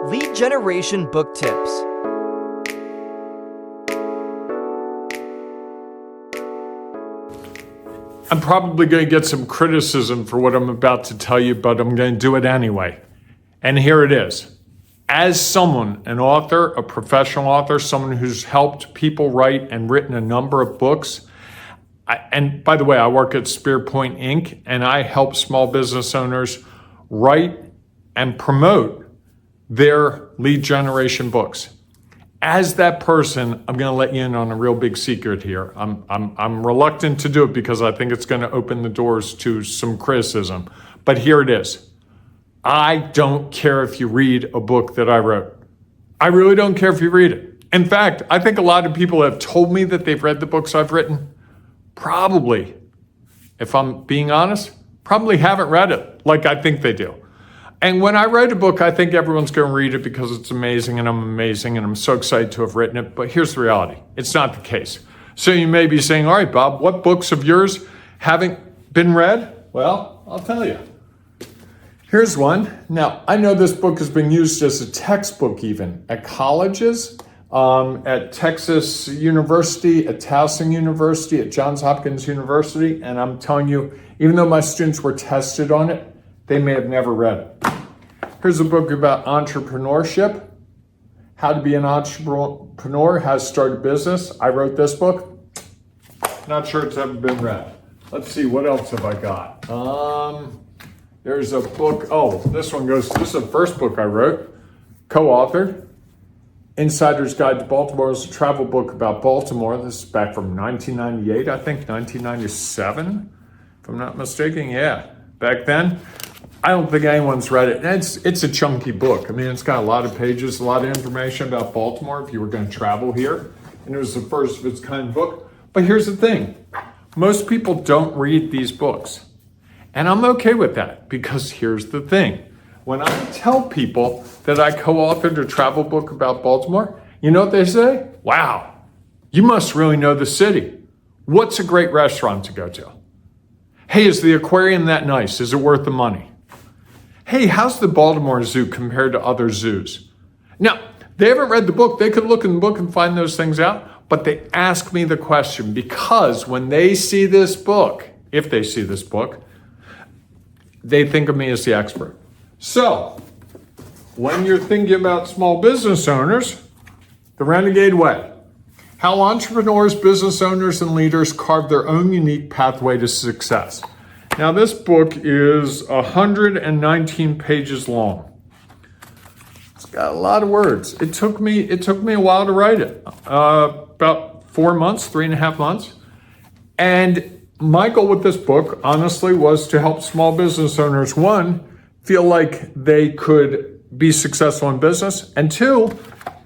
Lead Generation Book Tips. I'm probably going to get some criticism for what I'm about to tell you, but I'm going to do it anyway. And here it is. As someone, an author, a professional author, someone who's helped people write and written a number of books, and by the way, I work at SpearPoint Ink, and I help small business owners write and promote their lead generation books. As that person, I'm going to let you in on a real big secret here. I'm reluctant to do it because I think it's going to open the doors to some criticism. But here it is. I don't care if you read a book that I wrote. I really don't care if you read it. In fact, I think a lot of people have told me that they've read the books I've written. Probably, if I'm being honest, probably haven't read it like I think they do. And when I write a book, I think everyone's going to read it because it's amazing and I'm so excited to have written it. But here's the reality. It's not the case. So you may be saying, all right, Bob, what books of yours haven't been read? Well, I'll tell you. Here's one. Now, I know this book has been used as a textbook even at colleges, at Texas University, at Towson University, at Johns Hopkins University. And I'm telling you, even though my students were tested on it, they may have never read it. Here's a book about entrepreneurship, how to be an entrepreneur, how to start a business. I wrote this book. Not sure it's ever been read. Let's see, what else have I got? There's a book, this is the first book I wrote, co-authored. Insider's Guide to Baltimore is a travel book about Baltimore. This is back from 1998, I think, 1997, if I'm not mistaken. Yeah, back then. I don't think anyone's read it. It's a chunky book. I mean, it's got a lot of pages, a lot of information about Baltimore if you were going to travel here. And it was the first of its kind book. But here's the thing. Most people don't read these books. And I'm okay with that because here's the thing. When I tell people that I co-authored a travel book about Baltimore, you know what they say? Wow, you must really know the city. What's a great restaurant to go to? Hey, is the aquarium that nice? Is it worth the money? Hey, how's the Baltimore Zoo compared to other zoos? Now, they haven't read the book. They could look in the book and find those things out, but they ask me the question because when they see this book, if they see this book, they think of me as the expert. So, when you're thinking about small business owners, the Renegade Way. How entrepreneurs, business owners, and leaders carve their own unique pathway to success. Now, this book is 119 pages long. It's got a lot of words. It took me a while to write it, about 4 months, 3.5 months. And my goal with this book, honestly, was to help small business owners, one, feel like they could be successful in business, and two,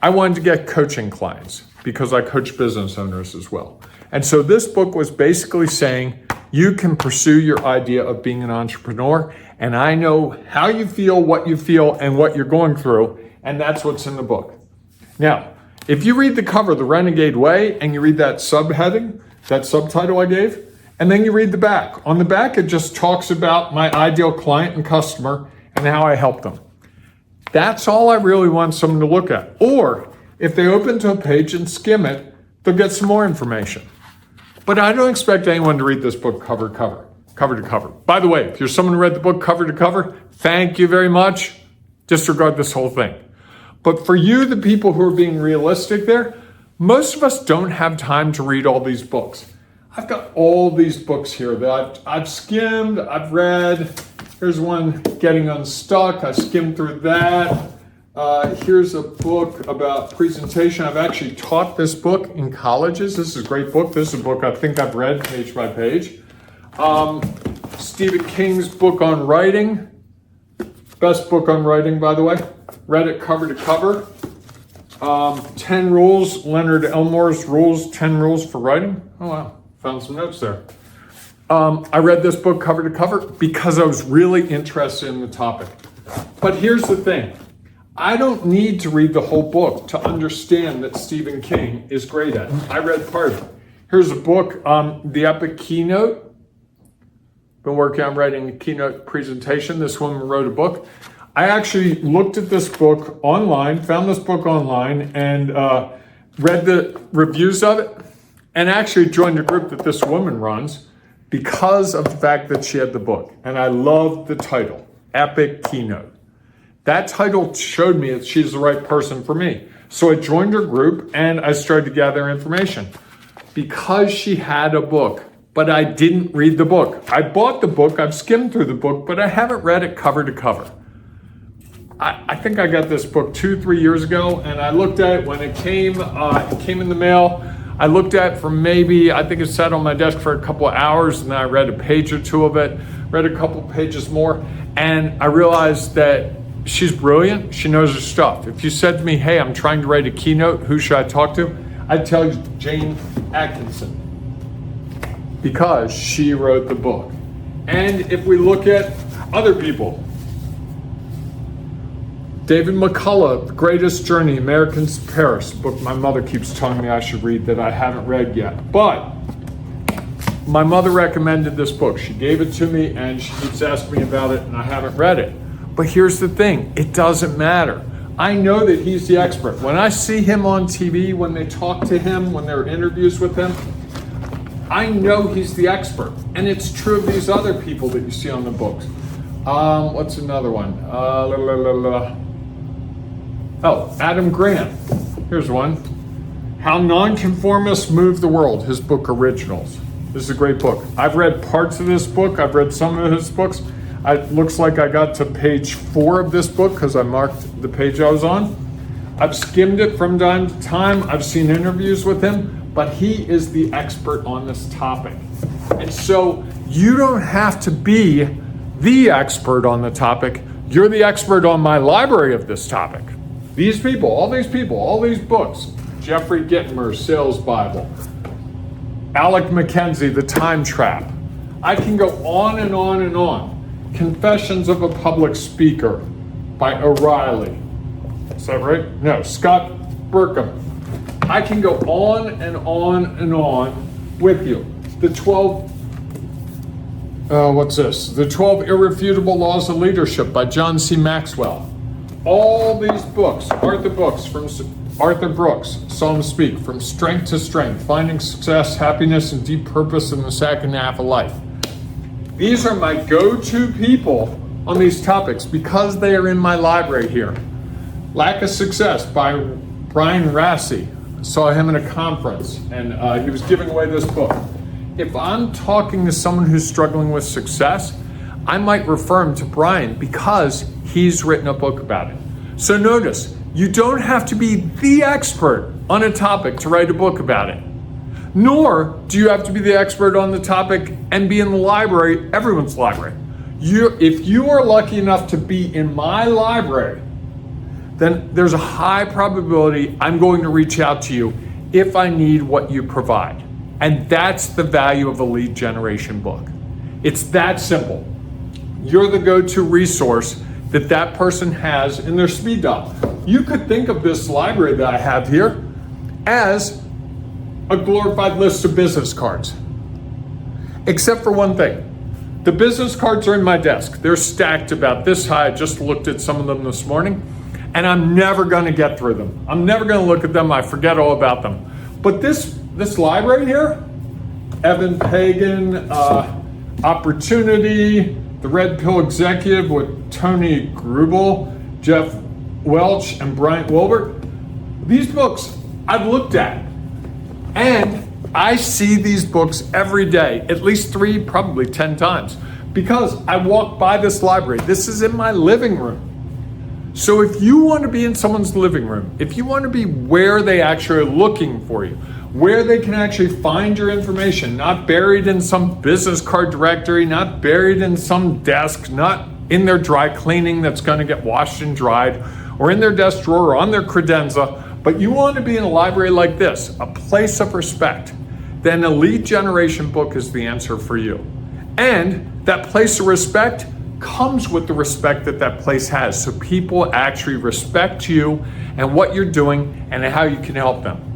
I wanted to get coaching clients because I coach business owners as well. And so this book was basically saying, you can pursue your idea of being an entrepreneur, and I know how you feel, and what you're going through, and that's what's in the book. Now, if you read the cover, The Renegade Way, and you read that subheading, that subtitle I gave, and then you read the back. On the back, it just talks about my ideal client and customer and how I help them. That's all I really want someone to look at. Or if they open to a page and skim it, they'll get some more information. But I don't expect anyone to read this book cover to cover. By the way, if you're someone who read the book cover to cover, thank you very much. Disregard this whole thing. But for you, the people who are being realistic there, most of us don't have time to read all these books. I've got all these books here that I've skimmed, I've read. Here's one, Getting Unstuck. I skimmed through that. Here's a book about presentation. I've actually taught this book in colleges. This is a great book. This is a book I think I've read page by page. Stephen King's book on writing. Best book on writing, by the way. Read it cover to cover. 10 Rules, Leonard Elmore's 10 Rules for Writing. Oh, wow. Found some notes there. I read this book cover to cover because I was really interested in the topic. But here's the thing. I don't need to read the whole book to understand that Stephen King is great at it. I read part of it. Here's a book, The Epic Keynote. Been working on writing a keynote presentation. This woman wrote a book. I actually looked at this book online, found this book online, and read the reviews of it, and actually joined a group that this woman runs because of the fact that she had the book. And I loved the title, Epic Keynote. That title showed me that she's the right person for me. So I joined her group and I started to gather information. Because she had a book, but I didn't read the book. I bought the book, I've skimmed through the book, but I haven't read it cover to cover. I think I got this book 2-3 years ago, and I looked at it when it came in the mail. I looked at it for maybe, I think it sat on my desk for a couple of hours, and then I read a page or two of it, read a couple pages more, and I realized that she's brilliant, she knows her stuff. If you said to me, hey, I'm trying to write a keynote, who should I talk to? I'd tell you Jane Atkinson, because she wrote the book. And if we look at other people, David McCullough, The Greatest Journey, Americans to Paris, book my mother keeps telling me I should read that I haven't read yet. But my mother recommended this book. She gave it to me and she keeps asking me about it and I haven't read it. But here's the thing, it doesn't matter. I know that he's the expert. When I see him on TV, when they talk to him, when there are interviews with him, I know he's the expert. And it's true of these other people that you see on the books. What's another one? Adam Grant. Here's one. How Nonconformists Move the World, his book Originals. This is a great book. I've read parts of this book. I've read some of his books. It looks like I got to page 4 of this book because I marked the page I was on. I've skimmed it from time to time. I've seen interviews with him, but he is the expert on this topic. And so you don't have to be the expert on the topic. You're the expert on my library of this topic. These people, all these books, Jeffrey Gitmer's Sales Bible, Alec McKenzie, The Time Trap. I can go on and on and on. Confessions of a Public Speaker by O'Reilly. Is that right? No, Scott Burkham. I can go on and on and on with you. The 12 Irrefutable Laws of Leadership by John C. Maxwell. All these books, Arthur Brooks, Saw Him Speak, From Strength to Strength, Finding Success, Happiness, and Deep Purpose in the Second Half of Life. These are my go-to people on these topics because they are in my library here. Lack of Success by Brian Rassi. Saw him in a conference and he was giving away this book. If I'm talking to someone who's struggling with success, I might refer him to Brian because he's written a book about it. So notice, you don't have to be the expert on a topic to write a book about it. Nor do you have to be the expert on the topic and be in the library, everyone's library. If you are lucky enough to be in my library, then there's a high probability I'm going to reach out to you if I need what you provide. And that's the value of a lead generation book. It's that simple. You're the go-to resource that person has in their speed dial. You could think of this library that I have here as a glorified list of business cards. Except for one thing. The business cards are in my desk. They're stacked about this high. I just looked at some of them this morning, and I'm never gonna get through them. I'm never gonna look at them. I forget all about them. But this library here, Evan Pagan, Opportunity, The Red Pill Executive with Tony Grubel, Jeff Welch, and Bryant Wilbert. These books I've looked at, and I see these books every day, at least 3, probably 10 times, because I walk by this library. This is in my living room. So if you want to be in someone's living room, if you want to be where they actually are looking for you, where they can actually find your information, not buried in some business card directory, not buried in some desk, not in their dry cleaning that's going to get washed and dried, or in their desk drawer or on their credenza, but you want to be in a library like this, a place of respect, then a lead generation book is the answer for you. And that place of respect comes with the respect that place has. So people actually respect you and what you're doing and how you can help them.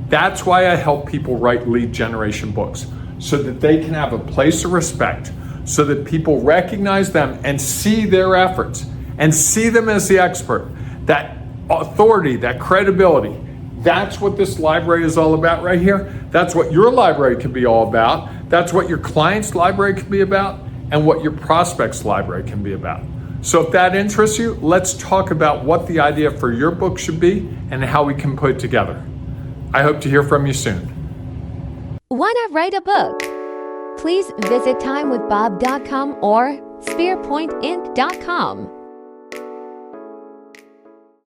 That's why I help people write lead generation books, so that they can have a place of respect, so that people recognize them and see their efforts. and see them as the expert. That authority, that credibility. That's what this library is all about right here. That's what your library can be all about. That's what your client's library can be about, and what your prospect's library can be about. So if that interests you, let's talk about what the idea for your book should be and how we can put it together. I hope to hear from you soon. Wanna write a book? Please visit timewithbob.com or spearpointink.com.